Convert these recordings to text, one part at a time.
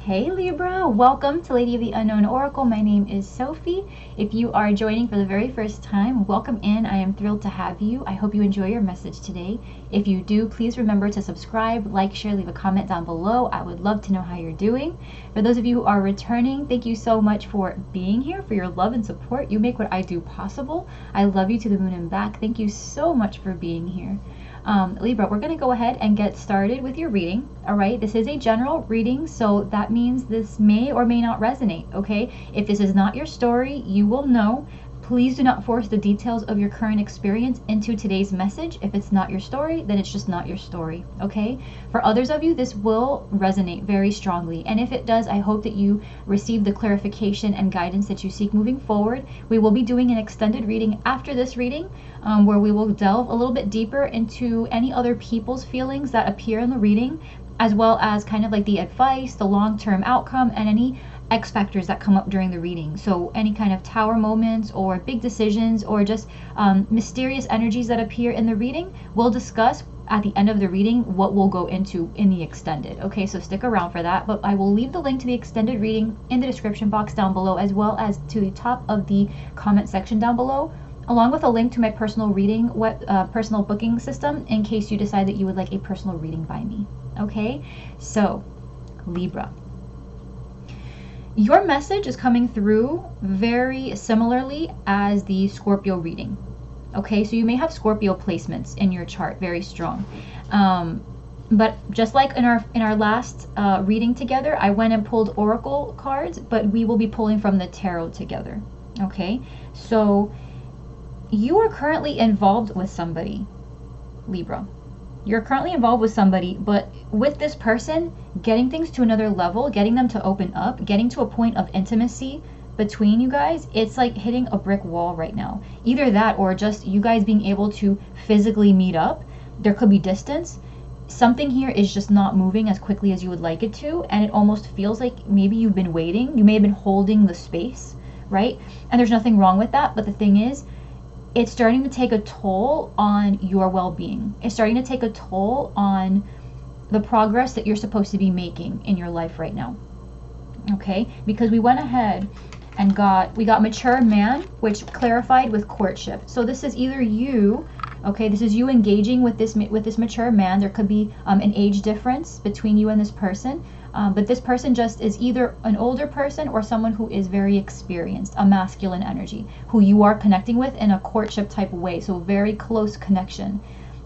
Hey Libra, welcome to Lady of the Unknown Oracle. My name is Sophie. If you are joining for the very first time, welcome in. I am thrilled to have you. I hope you enjoy your message today. If you do, please remember to subscribe, like, share, leave a comment down below. I would love to know how you're doing. For those of you who are returning, thank you so much for being here, for your love and support. You make what I do possible. I love you to the moon and back. Thank you so much for being here. Libra, we're going to go ahead and get started with your reading. All right, this is a general reading, so that means this may or may not resonate. Okay, if this is not your story, you will know. Please do not force the details of your current experience into today's message. If it's not your story, then it's just not your story. Okay, for others of you, this will resonate very strongly, and if it does, I hope that you receive the clarification and guidance that you seek moving forward. We will be doing an extended reading after this reading, where we will delve a little bit deeper into any other people's feelings that appear in the reading, as well as kind of like the advice, the long-term outcome, and any X factors that come up during the reading. So any kind of tower moments or big decisions or just mysterious energies that appear in the reading, we'll discuss at the end of the reading what we'll go into in the extended. Okay, so stick around for that, but I will leave the link to the extended reading in the description box down below, as well as to the top of the comment section down below, along with a link to my personal reading personal booking system in case you decide that you would like a personal reading by me. Okay, so Libra, your message is coming through very similarly as the Scorpio reading. Okay, so you may have Scorpio placements in your chart, very strong. But just like in our last reading together, I went and pulled oracle cards, but we will be pulling from the tarot together. Okay, so you are currently involved with somebody, Libra. You're currently involved with somebody, but with this person, getting things to another level, getting them to open up, getting to a point of intimacy between you guys, it's like hitting a brick wall right now. Either that or just you guys being able to physically meet up. There could be distance. Something here is just not moving as quickly as you would like it to, and it almost feels like maybe you've been waiting. You may have been holding the space, right? And there's nothing wrong with that, but the thing is, it's starting to take a toll on your well-being. It's starting to take a toll on the progress that you're supposed to be making in your life right now. Okay, because we went ahead and we got mature man, which clarified with courtship. So this is either you, okay, this is you engaging with this mature man. There could be an age difference between you and this person. But this person just is either an older person or someone who is very experienced, a masculine energy, who you are connecting with in a courtship type of way. So very close connection.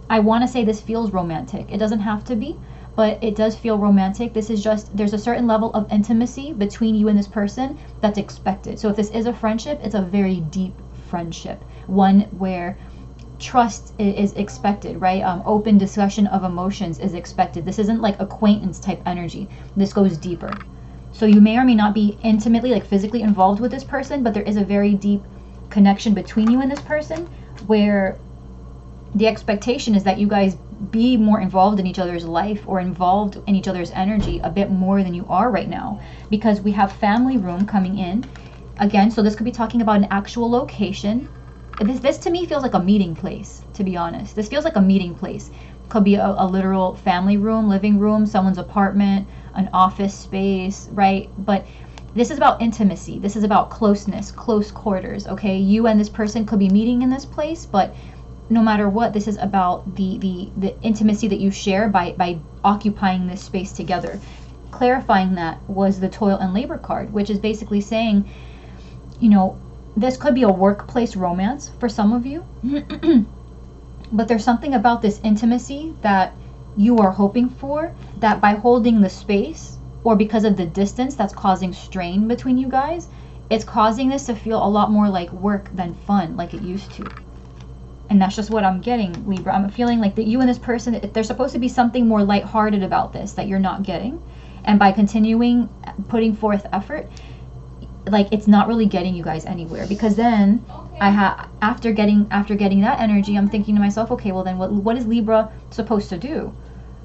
I want to say this feels romantic. It doesn't have to be, but it does feel romantic. This is just, there's a certain level of intimacy between you and this person that's expected. So if this is a friendship, it's a very deep friendship, one where trust is expected, right? Open discussion of emotions is expected. This isn't like acquaintance type energy. This goes deeper. So you may or may not be intimately, like physically involved with this person, but there is a very deep connection between you and this person where the expectation is that you guys be more involved in each other's life or involved in each other's energy a bit more than you are right now, because we have family room coming in again. So this could be talking about an actual location. This to me feels like a meeting place, to be honest. This feels like a meeting place. Could be a literal family room, living room, someone's apartment, an office space, right? But this is about intimacy. This is about closeness, close quarters, okay? You and this person could be meeting in this place, but no matter what, this is about the intimacy that you share by occupying this space together. Clarifying that was the toil and labor card, which is basically saying, you know, this could be a workplace romance for some of you, but there's something about this intimacy that you are hoping for, that by holding the space or because of the distance that's causing strain between you guys, it's causing this to feel a lot more like work than fun, like it used to. And that's just what I'm getting, Libra. I'm feeling like that you and this person, there's supposed to be something more lighthearted about this that you're not getting. And by continuing putting forth effort, like it's not really getting you guys anywhere, because then after getting that energy, I'm thinking to myself, okay, well then what is Libra supposed to do,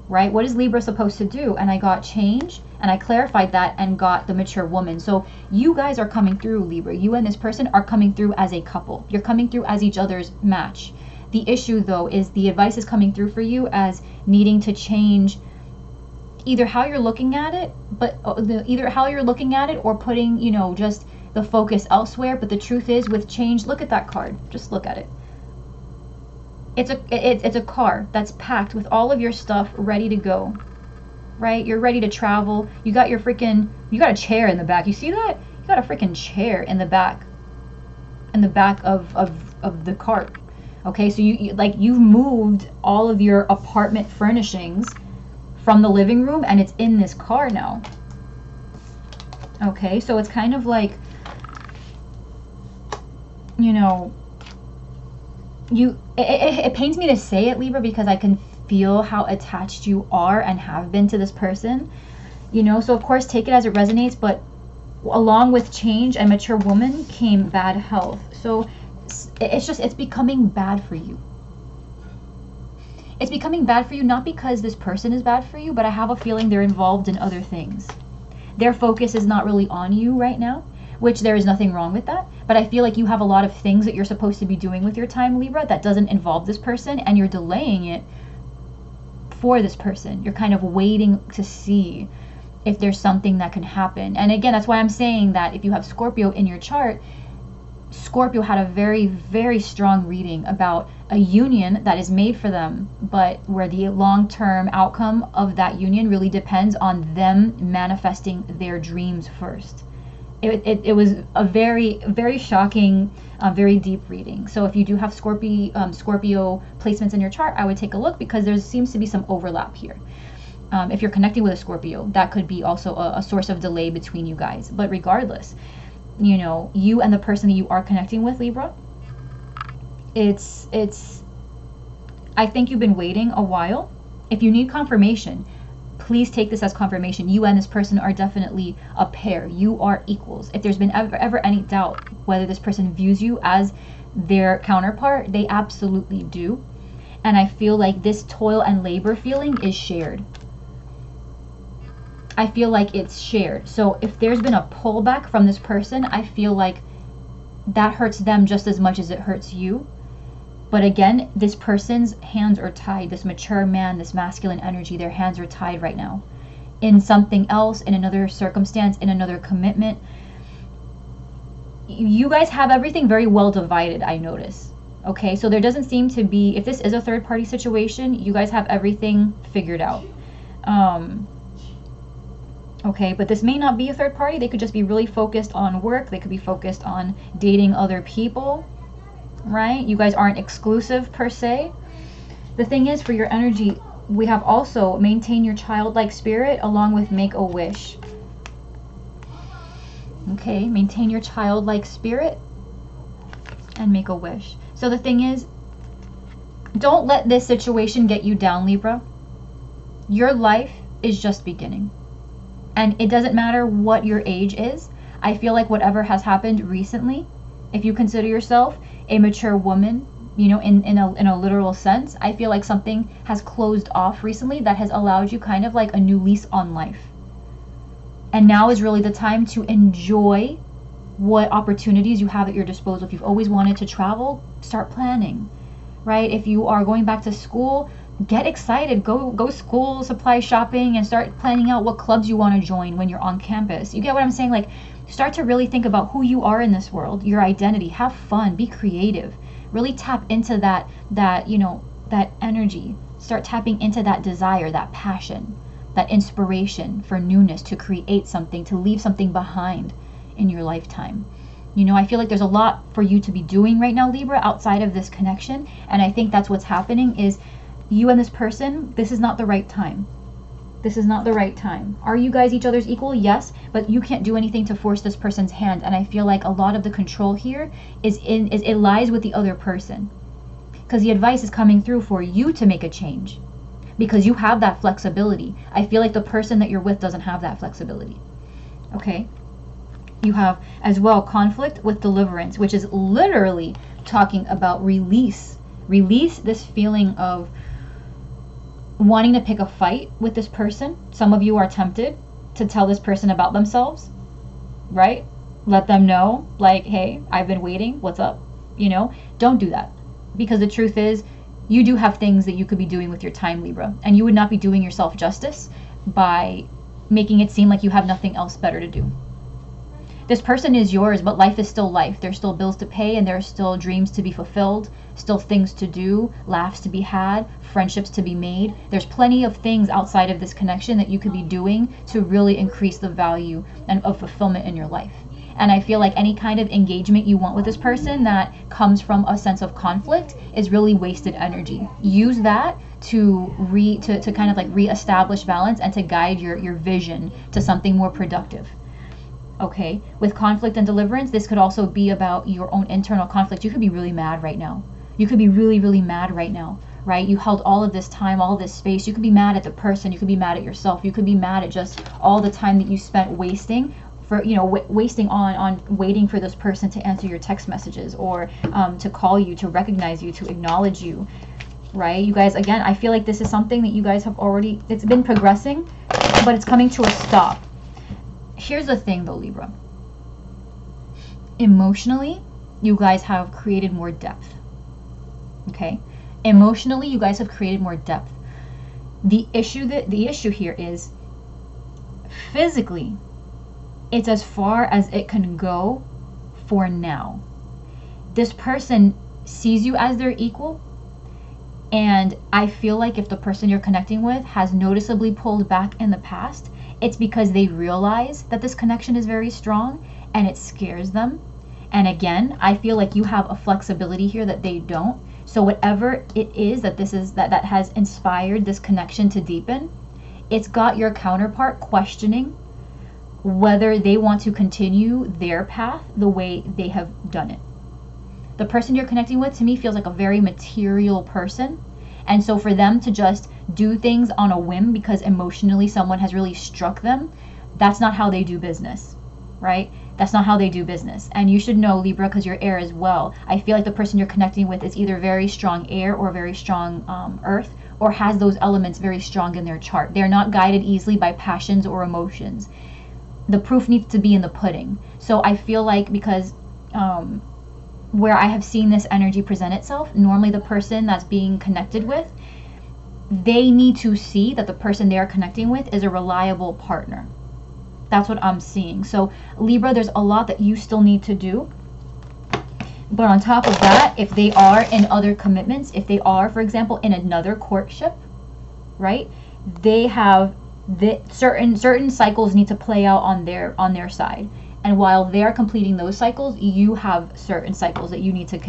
right? What is Libra supposed to do? And I got change, and I clarified that and got the mature woman. So you guys are coming through, Libra. You and this person are coming through as a couple. You're coming through as each other's match. The issue though is the advice is coming through for you as needing to change either how you're looking at it, but either how you're looking at it or putting, you know, just the focus elsewhere. But the truth is, with change, look at that card. Just look at it. It's a car that's packed with all of your stuff ready to go, right? You're ready to travel. You got a chair in the back. You see that? You got a freaking chair in the back of the cart. Okay, so you've moved all of your apartment furnishings from the living room and it's in this car now. Okay, so it's kind of like, you know, it pains me to say it, Libra, because I can feel how attached you are and have been to this person, you know. So of course take it as it resonates, but along with change and mature woman came bad health. So it's becoming bad for you. It's becoming bad for you, not because this person is bad for you, but I have a feeling they're involved in other things. Their focus is not really on you right now, which there is nothing wrong with that. But I feel like you have a lot of things that you're supposed to be doing with your time, Libra, that doesn't involve this person, and you're delaying it for this person. You're kind of waiting to see if there's something that can happen. And again, that's why I'm saying that if you have Scorpio in your chart, Scorpio had a very, very strong reading about a union that is made for them, but where the long-term outcome of that union really depends on them manifesting their dreams first. It was a very, very shocking, very deep reading. So if you do have Scorpio placements in your chart, I would take a look, because there seems to be some overlap here. If you're connecting with a Scorpio, that could be also a source of delay between you guys. But regardless, you know, you and the person that you are connecting with, Libra, I think you've been waiting a while. If you need confirmation, please take this as confirmation. You and this person are definitely a pair. You are equals. If there's been ever any doubt whether this person views you as their counterpart, they absolutely do. And I feel like this toil and labor feeling is shared. I feel like it's shared. So if there's been a pullback from this person, I feel like that hurts them just as much as it hurts you. But again, this person's hands are tied. This mature man, this masculine energy, their hands are tied right now in something else, in another circumstance, in another commitment. You guys have everything very well divided, I notice. Okay, so there doesn't seem to be, if this is a third party situation, you guys have everything figured out. Okay, but this may not be a third party. They could just be really focused on work. They could be focused on dating other people, right? You guys aren't exclusive per se. The thing is, for your energy, we have also maintain your childlike spirit along with make a wish. Okay, maintain your childlike spirit and make a wish. So the thing is, don't let this situation get you down, Libra. Your life is just beginning. And it doesn't matter what your age is. I feel like whatever has happened recently, if you consider yourself a mature woman, you know, in a literal sense, I feel like something has closed off recently that has allowed you kind of like a new lease on life. And now is really the time to enjoy what opportunities you have at your disposal. If you've always wanted to travel, start planning, right? If you are going back to school, get excited, go school supply shopping and start planning out what clubs you want to join when you're on campus. You get what I'm saying? Like, start to really think about who you are in this world, your identity. Have fun, be creative, really tap into that you know, that energy. Start tapping into that desire, that passion, that inspiration for newness, to create something, to leave something behind in your lifetime. You know, I feel like there's a lot for you to be doing right now, Libra, outside of this connection. And I think that's what's happening is you and this person, this is not the right time. This is not the right time. Are you guys each other's equal? Yes, but you can't do anything to force this person's hand. And I feel like a lot of the control here it lies with the other person. Because the advice is coming through for you to make a change. Because you have that flexibility. I feel like the person that you're with doesn't have that flexibility. Okay? You have as well conflict with deliverance, which is literally talking about release. Release this feeling of wanting to pick a fight with this person. Some of you are tempted to tell this person about themselves, right? Let them know, like, hey, I've been waiting, what's up? You know, don't do that. Because the truth is, you do have things that you could be doing with your time, Libra, and you would not be doing yourself justice by making it seem like you have nothing else better to do. This person is yours, but life is still life. There's still bills to pay, and there are still dreams to be fulfilled, still things to do, laughs to be had, friendships to be made. There's plenty of things outside of this connection that you could be doing to really increase the value and of fulfillment in your life. And I feel like any kind of engagement you want with this person that comes from a sense of conflict is really wasted energy. Use that to kind of like reestablish balance and to guide your vision to something more productive. Okay, with conflict and deliverance, this could also be about your own internal conflict. You could be really mad right now. You could be really, really mad right now, right? You held all of this time, all of this space. You could be mad at the person. You could be mad at yourself. You could be mad at just all the time that you spent wasting for, wasting on waiting for this person to answer your text messages or to call you, to recognize you, to acknowledge you, right? You guys, again, I feel like this is something that you guys have already, it's been progressing, but it's coming to a stop. Here's the thing though, Libra. Emotionally, you guys have created more depth. Okay? Emotionally, you guys have created more depth. The issue here is physically, it's as far as it can go for now. This person sees you as their equal, and I feel like if the person you're connecting with has noticeably pulled back in the past, it's because they realize that this connection is very strong and it scares them. And again, I feel like you have a flexibility here that they don't. So whatever it is that that has inspired this connection to deepen, it's got your counterpart questioning whether they want to continue their path the way they have done it. The person you're connecting with, to me, feels like a very material person. And so for them to just do things on a whim because emotionally someone has really struck them, that's not how they do business, right? That's not how they do business. And you should know, Libra, because you're air as well, I feel like the person you're connecting with is either very strong air or very strong earth, or has those elements very strong in their chart. They're not guided easily by passions or emotions. The proof needs to be in the pudding. So I feel like because where I have seen this energy present itself, normally the person that's being connected with, they need to see that the person they are connecting with is a reliable partner. That's what I'm seeing. So Libra, there's a lot that you still need to do. But on top of that, if they are in other commitments, if they are, for example, in another courtship, right? They have certain cycles need to play out on their side. And while they're completing those cycles, you have certain cycles that you need to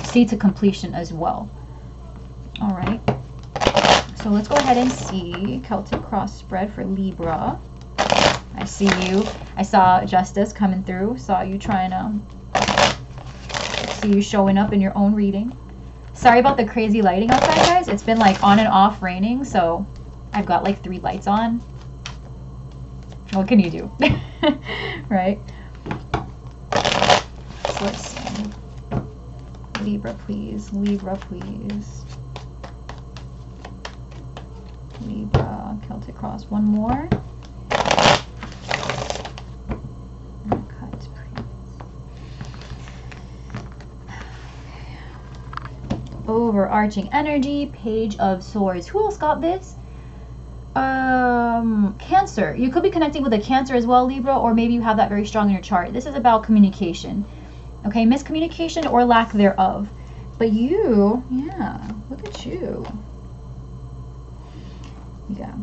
see to completion as well. All right. So let's go ahead and see Celtic cross spread for Libra. I see you. I saw Justice coming through. Saw you trying to see you showing up in your own reading. Sorry about the crazy lighting outside, guys. It's been like on and off raining, so I've got like 3 lights on. What can you do? Right? So let's see. Libra, please. Libra, please. Libra, Celtic cross. One more. Cut, please. Overarching energy, Page of Swords. Who else got this? Cancer. You could be connecting with a Cancer as well, Libra, or maybe you have that very strong in your chart. This is about communication. Okay, miscommunication or lack thereof. But you, yeah, look at you. Yeah.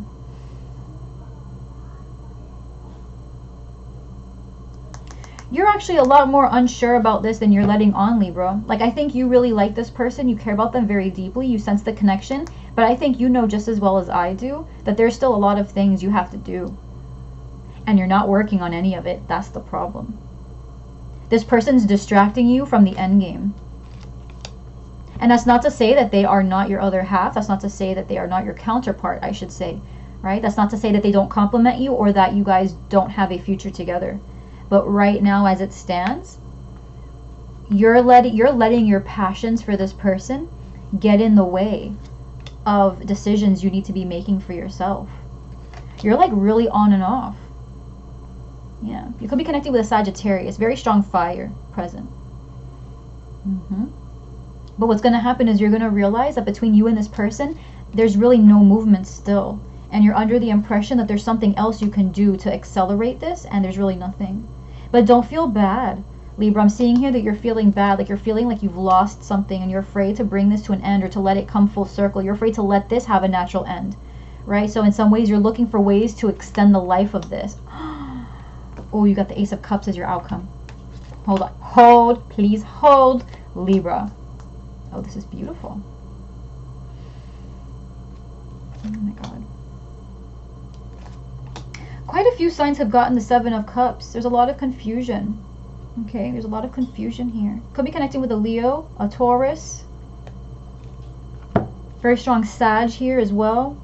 You're actually a lot more unsure about this than you're letting on, Libra. Like, I think you really like this person. You care about them very deeply. You sense the connection. But I think you know just as well as I do that there's still a lot of things you have to do. And you're not working on any of it. That's the problem. This person's distracting you from the end game. And that's not to say that they are not your other half. That's not to say that they are not your counterpart, I should say. Right? That's not to say that they don't complement you or that you guys don't have a future together. But right now, as it stands, you're letting your passions for this person get in the way of decisions you need to be making for yourself. You're like really on and off. Yeah, you could be connecting with a Sagittarius, very strong fire present. But what's going to happen is you're going to realize that between you and this person, there's really no movement still. and you're under the impression that there's something else you can do to accelerate this, and there's really nothing. But don't feel bad, Libra. I'm seeing here that you're feeling bad, like you're feeling like you've lost something and you're afraid to bring this to an end or to let it come full circle. You're afraid to let this have a natural end, right? So in some ways you're looking for ways to extend the life of this. Oh, you got the Ace of Cups as your outcome. Hold on. Hold. Please hold, Libra. Oh, this is beautiful. Oh my God. Quite a few signs have gotten the Seven of Cups. There's a lot of confusion. Okay, there's a lot of confusion here. Could be connecting with a Leo, a Taurus. Very strong Sag here as well.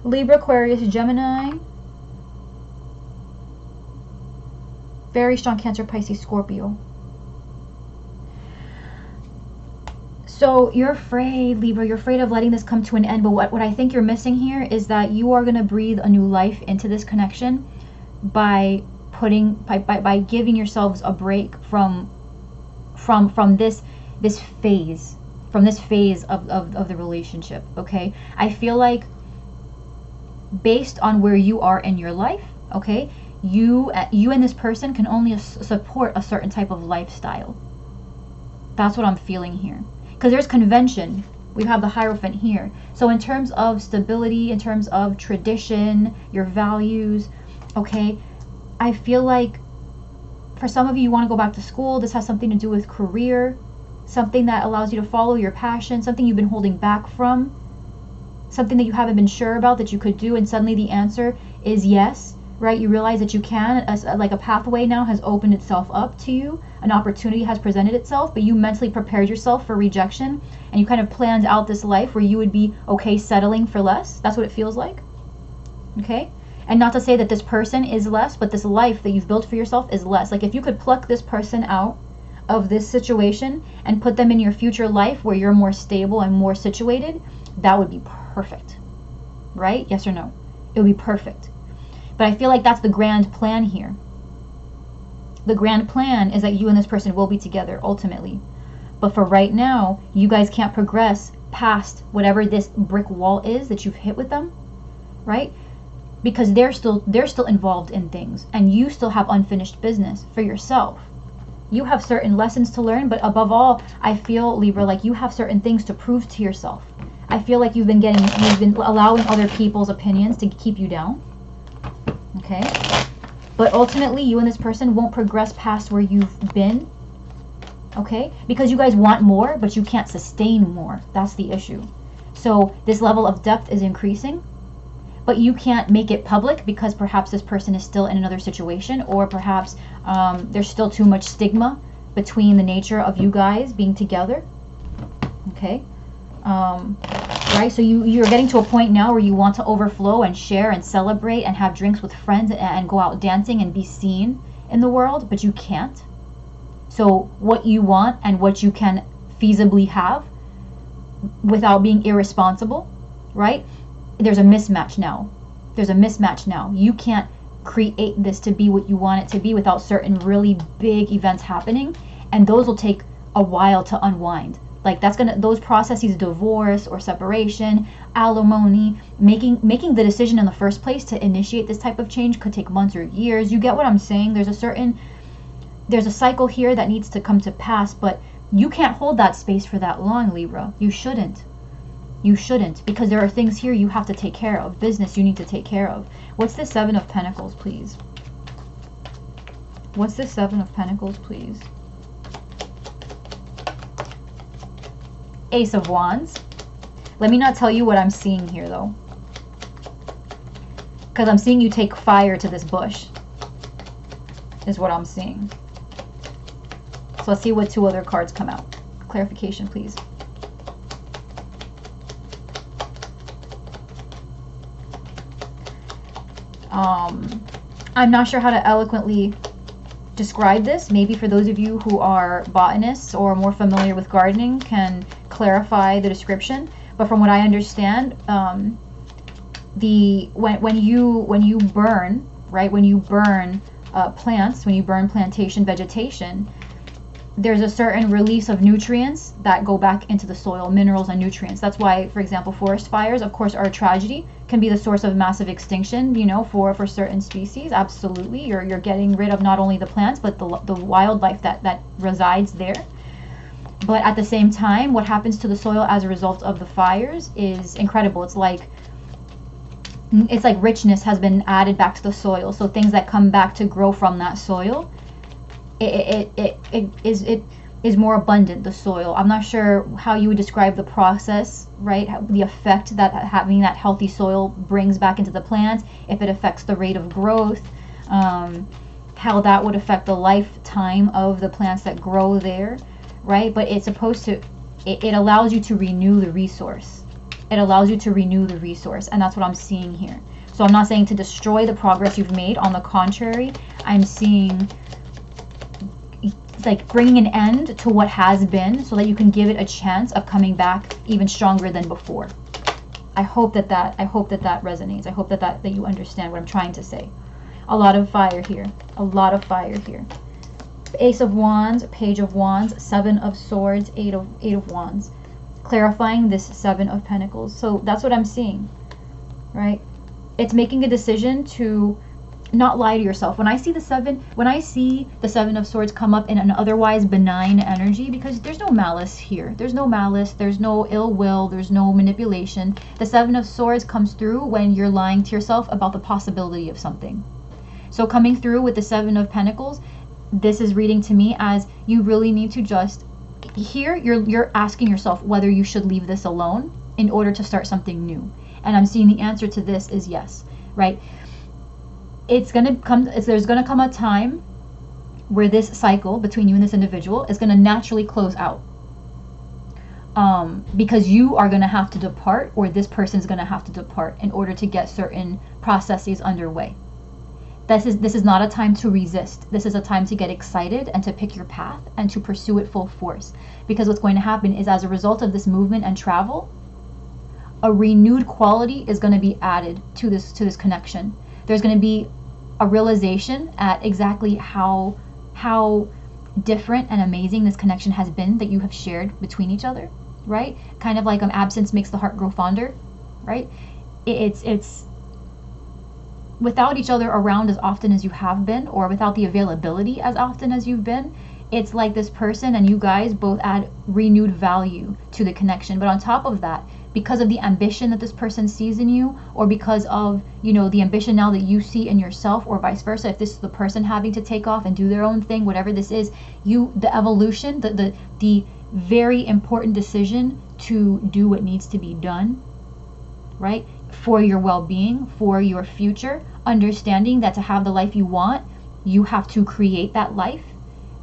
Libra, Aquarius, Gemini. Very strong Cancer, Pisces, Scorpio. So you're afraid, Libra, you're afraid of letting this come to an end. But what I think you're missing here is that you are going to breathe a new life into this connection by giving yourselves a break from this phase of the relationship. Okay, I feel like based on where you are in your life, okay, you and this person can only support a certain type of lifestyle. That's what I'm feeling here. Because there's convention. We have the Hierophant here. So in terms of stability, in terms of tradition, your values, okay, I feel like for some of you, you want to go back to school. This has something to do with career, something that allows you to follow your passion, something you've been holding back from, something that you haven't been sure about that you could do, and suddenly the answer is yes, right? You realize that you can, like a pathway now has opened itself up to you. An opportunity has presented itself, but you mentally prepared yourself for rejection, and you kind of planned out this life where you would be okay settling for less. That's what it feels like. Okay? And not to say that this person is less, but this life that you've built for yourself is less. Like if you could pluck this person out of this situation and put them in your future life where you're more stable and more situated, that would be perfect. Right? Yes or no? It would be perfect. But I feel like that's the grand plan here. The grand plan is that you and this person will be together ultimately. But for right now, you guys can't progress past whatever this brick wall is that you've hit with them, right? Because they're still involved in things, and you still have unfinished business for yourself. You have certain lessons to learn, but above all, I feel, Libra, like you have certain things to prove to yourself. I feel like you've been allowing other people's opinions to keep you down. Okay? But ultimately, you and this person won't progress past where you've been. Okay? Because you guys want more, but you can't sustain more. That's the issue. So this level of depth is increasing, but you can't make it public because perhaps this person is still in another situation, or perhaps there's still too much stigma between the nature of you guys being together. Okay? Right? So you're getting to a point now where you want to overflow and share and celebrate and have drinks with friends and go out dancing and be seen in the world, but you can't. So what you want and what you can feasibly have without being irresponsible, right? There's a mismatch now. There's a mismatch now. You can't create this to be what you want it to be without certain really big events happening, and those will take a while to unwind. Like those processes, divorce or separation, alimony, making the decision in the first place to initiate this type of change could take months or years. You get what I'm saying? There's a cycle here that needs to come to pass, but you can't hold that space for that long, Libra. You shouldn't. You shouldn't, because there are things here you have to take care of, business you need to take care of. What's the Seven of Pentacles, please? What's the Seven of Pentacles, please? Ace of Wands. Let me not tell you what I'm seeing here, though, because I'm seeing you take fire to this bush, is what I'm seeing. So let's see what two other cards come out. Clarification, please. I'm not sure how to eloquently describe this. Maybe for those of you who are botanists or more familiar with gardening can clarify the description. But from what I understand, when you burn, right, when you burn plants, when you burn plantation vegetation, there's a certain release of nutrients that go back into the soil, minerals and nutrients. That's why, for example, forest fires, of course, are a tragedy, can be the source of massive extinction, you know, for certain species. Absolutely. You're getting rid of not only the plants, but the wildlife that resides there. But at the same time, what happens to the soil as a result of the fires is incredible. It's like richness has been added back to the soil. So things that come back to grow from that soil, it is more abundant, the soil. I'm not sure how you would describe the process, right? The effect that having that healthy soil brings back into the plants, if it affects the rate of growth, how that would affect the lifetime of the plants that grow there, right? But it's supposed to, it allows you to renew the resource. It allows you to renew the resource, and that's what I'm seeing here. So I'm not saying to destroy the progress you've made. On the contrary, I'm seeing like bringing an end to what has been so that you can give it a chance of coming back even stronger than before. I hope that resonates. I hope that you understand what I'm trying to say. A lot of fire here. A lot of fire here. Ace of Wands, Page of Wands, Seven of Swords, Eight of Wands. Clarifying this Seven of Pentacles. So that's what I'm seeing, right? It's making a decision to not lie to yourself. When I see the Seven of Swords come up in an otherwise benign energy, because there's no malice here. There's no malice, there's no ill will, there's no manipulation. The Seven of Swords comes through when you're lying to yourself about the possibility of something. So coming through with the Seven of Pentacles, this is reading to me as you really need to just, here you're asking yourself whether you should leave this alone in order to start something new. And I'm seeing the answer to this is yes, right? There's gonna come a time where this cycle between you and this individual is gonna naturally close out, because you are gonna have to depart, or this person is gonna have to depart in order to get certain processes underway. This is not a time to resist. This is a time to get excited and to pick your path and to pursue it full force. Because what's going to happen is, as a result of this movement and travel, a renewed quality is going to be added to this connection. There's going to be a realization at exactly how different and amazing this connection has been that you have shared between each other, right? Kind of like absence makes the heart grow fonder, right? It's without each other around as often as you have been, or without the availability as often as you've been, it's like this person and you guys both add renewed value to the connection. But on top of that, because of the ambition that this person sees in you, or because of, you know, the ambition now that you see in yourself, or vice versa, if this is the person having to take off and do their own thing, whatever this is, the evolution, the very important decision to do what needs to be done, right? For your well-being, for your future, understanding that to have the life you want, you have to create that life.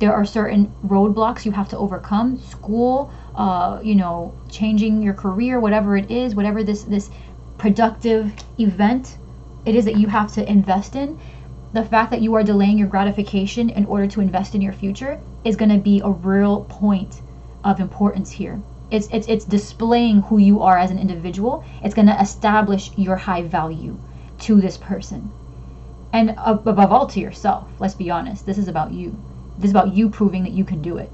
There are certain roadblocks you have to overcome, school, you know, changing your career, whatever it is, whatever this productive event it is that you have to invest in. The fact that you are delaying your gratification in order to invest in your future is going to be a real point of importance here. It's displaying who you are as an individual. It's going to establish your high value to this person, and above all to yourself. Let's be honest, this is about you. This is about you proving that you can do it,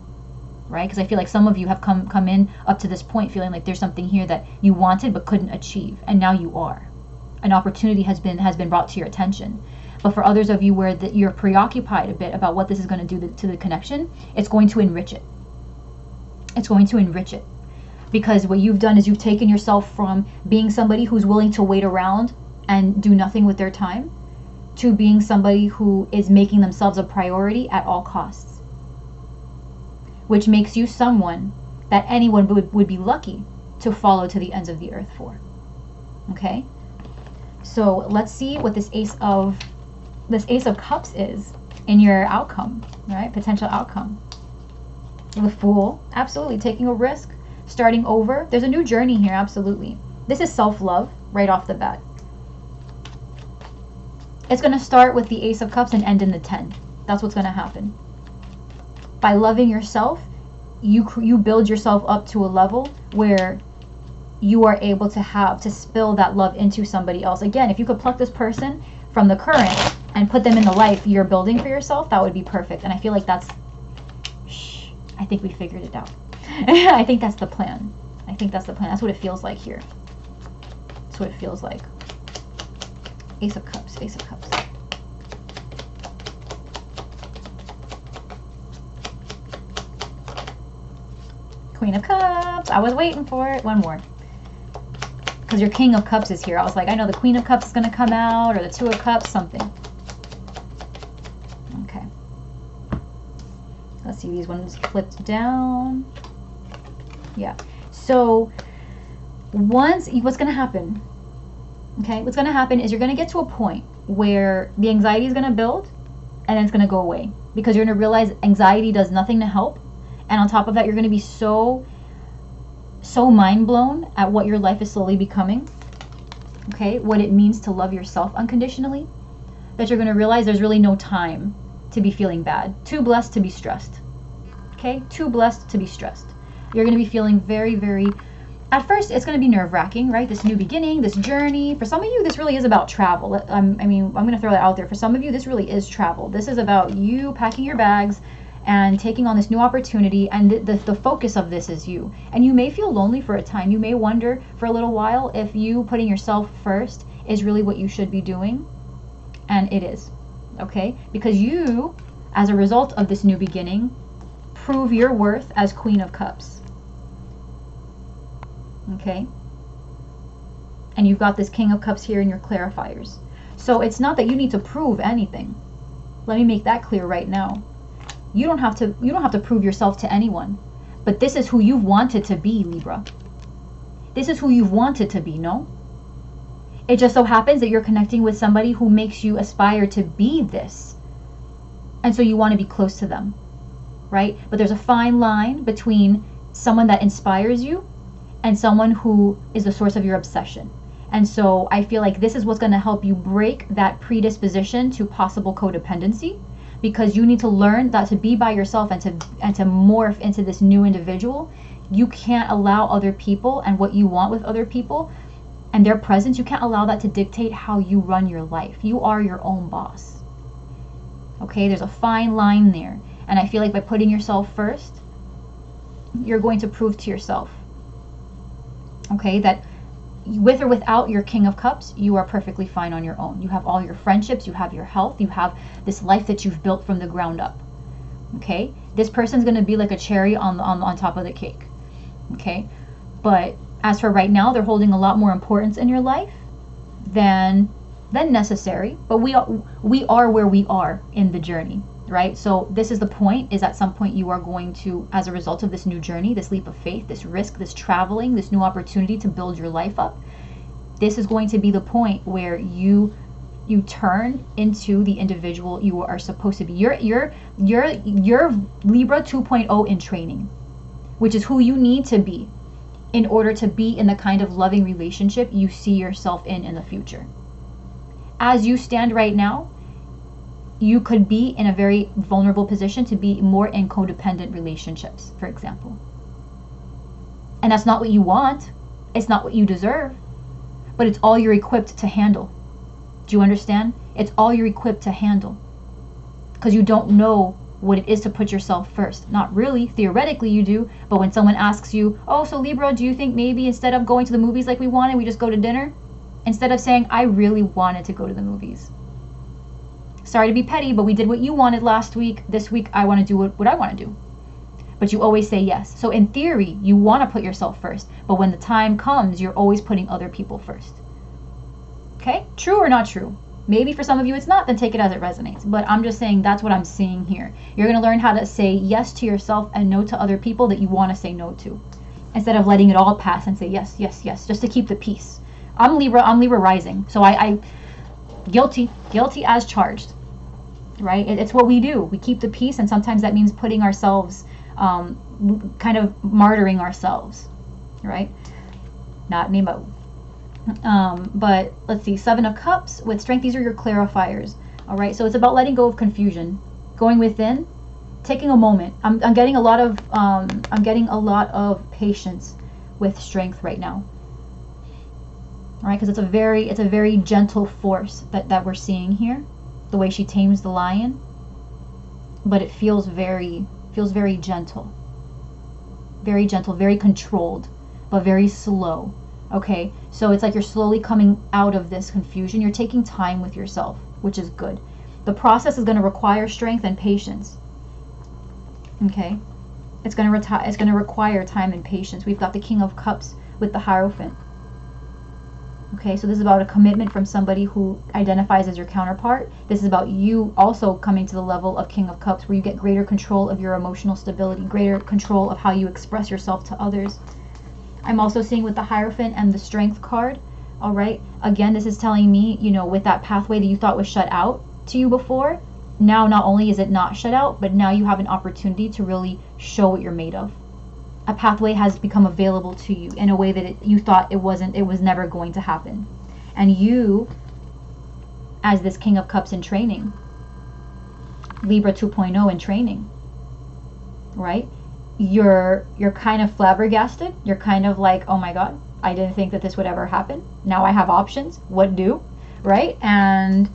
right? Because I feel like some of you have come in up to this point feeling like there's something here that you wanted but couldn't achieve, and now you are. An opportunity has been brought to your attention. But for others of you where you're preoccupied a bit about what this is going to do to the connection, it's going to enrich it. It's going to enrich it. Because what you've done is you've taken yourself from being somebody who's willing to wait around and do nothing with their time, to being somebody who is making themselves a priority at all costs. Which makes you someone that anyone would be lucky to follow to the ends of the earth for. Okay? So let's see what this Ace of Cups is in your outcome, right? Potential outcome. The Fool, absolutely taking a risk, starting over. There's a new journey here, absolutely. This is self-love right off the bat. It's going to start with the Ace of Cups and end in the 10. That's what's going to happen. By loving yourself, you build yourself up to a level where you are able to spill that love into somebody else. Again, if you could pluck this person from the current and put them in the life you're building for yourself, that would be perfect. And I feel like that's I think we figured it out. I think that's the plan. I think that's the plan. That's what it feels like here. That's what it feels like. Ace of Cups, Ace of Cups. Queen of Cups. I was waiting for it. One more. Because your King of Cups is here. I was like, I know the Queen of Cups is going to come out, or the Two of Cups, something. Okay. Let's see, these ones flipped down. Yeah. So, what's going to happen? Okay, what's going to happen is you're going to get to a point where the anxiety is going to build, and then it's going to go away. Because you're going to realize anxiety does nothing to help. And on top of that, you're going to be so mind blown at what your life is slowly becoming, okay, what it means to love yourself unconditionally, that you're going to realize there's really no time to be feeling bad. Too blessed to be stressed, okay, too blessed to be stressed. You're going to be feeling very, very, at first it's going to be nerve-wracking, right? This new beginning, this journey. For some of you, this really is about travel. I mean, I'm going to throw that out there. For some of you, this really is travel. This is about you packing your bags and taking on this new opportunity, and the focus of this is you. And you may feel lonely for a time. You may wonder for a little while if you putting yourself first is really what you should be doing. And it is, okay? Because you, as a result of this new beginning, prove your worth as Queen of Cups. Okay? And you've got this King of Cups here in your clarifiers. So it's not that you need to prove anything. Let me make that clear right now. You don't have to prove yourself to anyone. But this is who you've wanted to be, Libra. This is who you've wanted to be, no? It just so happens that you're connecting with somebody who makes you aspire to be this. And so you want to be close to them, right? But there's a fine line between someone that inspires you and someone who is the source of your obsession. And so I feel like this is what's going to help you break that predisposition to possible codependency. Because you need to learn that to be by yourself and to morph into this new individual, you can't allow other people and what you want with other people and their presence, you can't allow that to dictate how you run your life. You are your own boss. Okay, there's a fine line there. And I feel like by putting yourself first, you're going to prove to yourself, okay, that with or without your King of Cups, you are perfectly fine on your own. You have all your friendships, you have your health, you have this life that you've built from the ground up. Okay? This person's going to be like a cherry on top of the cake. Okay? But as for right now, they're holding a lot more importance in your life than necessary. But we are where we are in the journey, right? So this is the point, is at some point you are going to, as a result of this new journey, this leap of faith, this risk, this traveling, this new opportunity to build your life up, this is going to be the point where you turn into the individual you are supposed to be. You're Libra 2.0 in training, which is who you need to be in order to be in the kind of loving relationship you see yourself in the future. As you stand right now, you could be in a very vulnerable position to be more in codependent relationships, for example. And that's not what you want. It's not what you deserve. But it's all you're equipped to handle. Do you understand? It's all you're equipped to handle. Because you don't know what it is to put yourself first. Not really. Theoretically you do. But when someone asks you, oh, so Libra, do you think maybe instead of going to the movies like we wanted, we just go to dinner? Instead of saying, I really wanted to go to the movies. Sorry to be petty, but we did what you wanted last week. This week, I want to do what I want to do. But you always say yes. So in theory, you want to put yourself first. But when the time comes, you're always putting other people first. Okay? True or not true? Maybe for some of you it's not, then take it as it resonates. But I'm just saying that's what I'm seeing here. You're going to learn how to say yes to yourself and no to other people that you want to say no to. Instead of letting it all pass and say yes, yes, yes, just to keep the peace. I'm Libra rising. So I guilty as charged. Right? It's what we do. We keep the peace, and sometimes that means putting ourselves, kind of martyring ourselves. Right? Not Nemo. But let's see, 7 of Cups with Strength. These are your clarifiers. All right, so it's about letting go of confusion, going within, taking a moment. I'm getting a lot of patience with Strength right now. All right, because it's a very gentle force that we're seeing here, the way she tames the lion, but it feels very gentle. very gentle, very controlled, but very slow. Okay, so it's like you're slowly coming out of this confusion. You're taking time with yourself, which is good. The process is going to require strength and patience. Okay, it's going to require time and patience. We've got the King of Cups with the Hierophant. Okay, so this is about a commitment from somebody who identifies as your counterpart. This is about you also coming to the level of King of Cups, where you get greater control of your emotional stability, greater control of how you express yourself to others. I'm also seeing with the Hierophant and the Strength card. All right, again, this is telling me, you know, with that pathway that you thought was shut out to you before, now not only is it not shut out, but now you have an opportunity to really show what you're made of. A pathway has become available to you in a way that you thought it was never going to happen. And you, as this King of Cups in training, Libra 2.0 in training, right? You're kind of flabbergasted. You're kind of like, oh my God, I didn't think that this would ever happen. Now I have options. What do? Right? And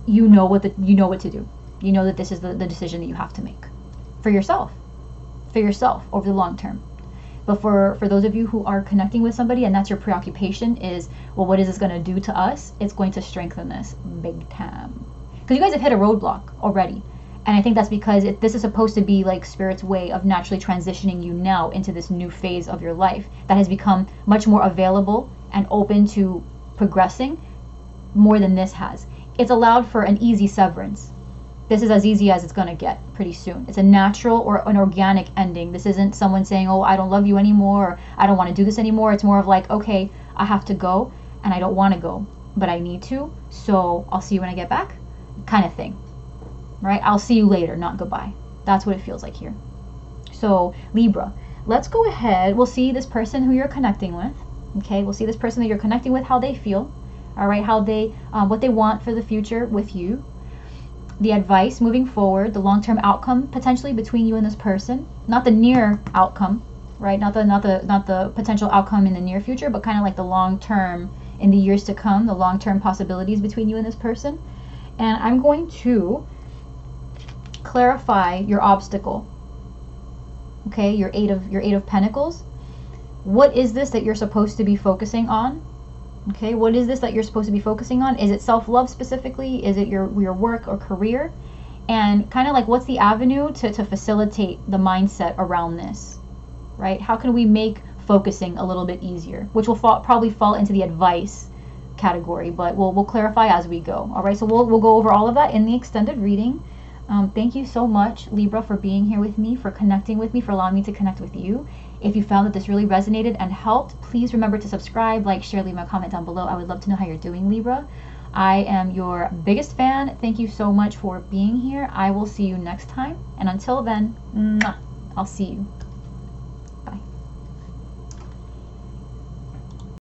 you know what to do. You know that this is the decision that you have to make for yourself over the long term. But for those of you who are connecting with somebody and that's your preoccupation is, well, what is this going to do to us? It's going to strengthen this big time. Because you guys have hit a roadblock already. And I think that's because this is supposed to be like Spirit's way of naturally transitioning you now into this new phase of your life that has become much more available and open to progressing more than this has. It's allowed for an easy severance. This is as easy as it's going to get pretty soon. It's a natural or an organic ending. This isn't someone saying, oh, I don't love you anymore, or I don't want to do this anymore. It's more of like, okay, I have to go and I don't want to go, but I need to. So I'll see you when I get back, kind of thing, right? I'll see you later, not goodbye. That's what it feels like here. So Libra, let's go ahead. We'll see this person who you're connecting with. Okay, we'll see this person that you're connecting with, how they feel. All right, how they, what they want for the future with you. The advice moving forward, the long-term outcome potentially between you and this person, not the near outcome, right? Not the potential outcome in the near future, but kind of like the long-term in the years to come, the long-term possibilities between you and this person. And I'm going to clarify your obstacle. Okay, your eight of Pentacles. What is this that you're supposed to be focusing on? Okay, what is this that you're supposed to be focusing on? Is it self-love specifically? Is it your work or career? And kind of like, what's the avenue to facilitate the mindset around this, right? How can we make focusing a little bit easier? Which will probably fall into the advice category, but we'll clarify as we go. All right, so we'll go over all of that in the extended reading. Thank you so much, Libra, for being here with me, for connecting with me, for allowing me to connect with you. If you found that this really resonated and helped, please remember to subscribe, like, share, leave a comment down below. I would love to know how you're doing, Libra. I am your biggest fan. Thank you so much for being here. I will see you next time. And until then, I'll see you.